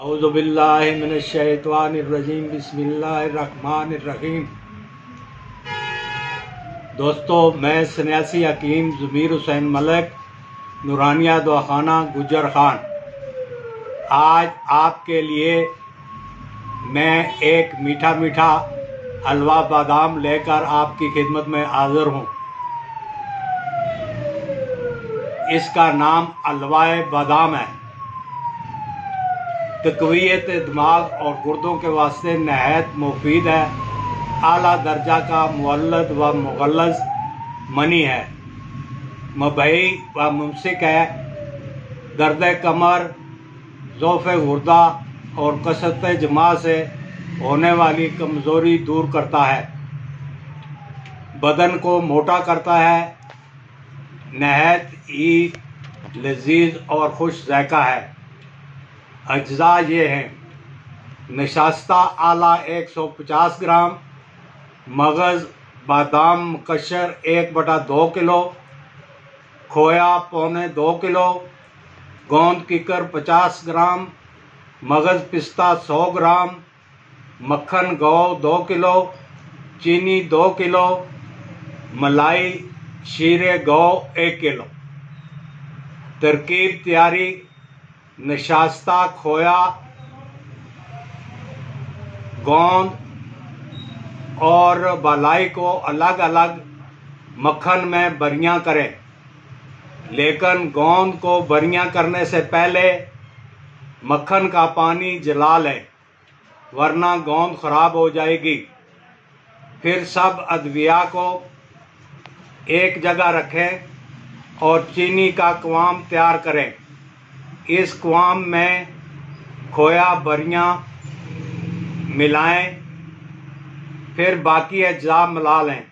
औज़ुबिल्लाहि मिनश्शैतानिर्रजीम बिस्मिल्लाहिर्रहमानिर्रहीम। दोस्तों, मैं सन्यासी हकीम ज़मीर हुसैन मलिक, नूरानिया दवाखाना गुजर खान, आज आपके लिए मैं एक मीठा मीठा हलवा बादाम लेकर आपकी खिदमत में हाज़िर हूँ। इसका नाम हलवाए बादाम है। तक़वियत दिमाग और गुर्दों के वास्ते नहायत मुफीद है। आला दर्जा का मुअल्लद व मुग़ल्लज़ मनी है। मबई व मुमसिक है। दर्द कमर, ज़ौफ़ गुर्दा और कसरत जमा से होने वाली कमज़ोरी दूर करता है। बदन को मोटा करता है। नहायत ही लजीज और खुश ज़ायक़ा है। अज्जा ये हैं: नशास्ता आला 150 ग्राम, मगज़ बादाम मुकश्शर 1/2 किलो, खोया पौने 2 किलो, गोंद कीकर 50 ग्राम, मगज़ पिस्ता 100 ग्राम, मक्खन गौ 2 किलो, चीनी 2 किलो, मलाई शीरे गौ 1 किलो। तरकीब तैयारी: नशास्ता खोया, गोंद और मलाई को अलग अलग मक्खन में बरियां करें, लेकिन गोंद को बरियां करने से पहले मक्खन का पानी जला लें, वरना गोंद ख़राब हो जाएगी। फिर सब अद्विया को एक जगह रखें और चीनी का क़वाम तैयार करें। इस क़वाम में खोया बरियां मिलाएं, फिर बाकी अज्जा मिला लें।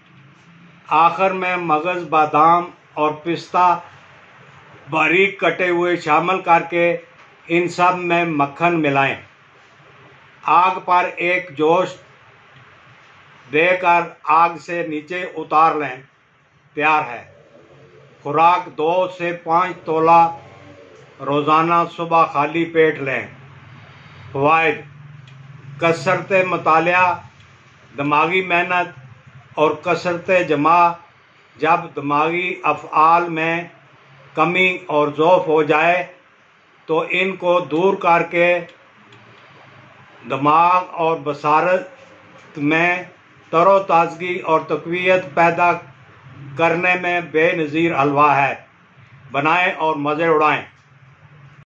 आखिर में मगज़ बादाम और पिस्ता बारीक कटे हुए शामिल करके इन सब में मक्खन मिलाएं। आग पर एक जोश देकर आग से नीचे उतार लें। तैयार है। खुराक 2 से 5 तोला रोज़ाना सुबह खाली पेट लें। फ़वाइद: कसरत मुतालिया, दिमागी मेहनत और कसरत जमा। जब दिमागी अफ़आल में कमी और ज़ौफ़ हो जाए तो इनको दूर करके दिमाग और बसारत में तरोताज़गी और तक़वियत पैदा करने में बेनज़ीर हलवा है। बनाएं और मज़े उड़ाएं।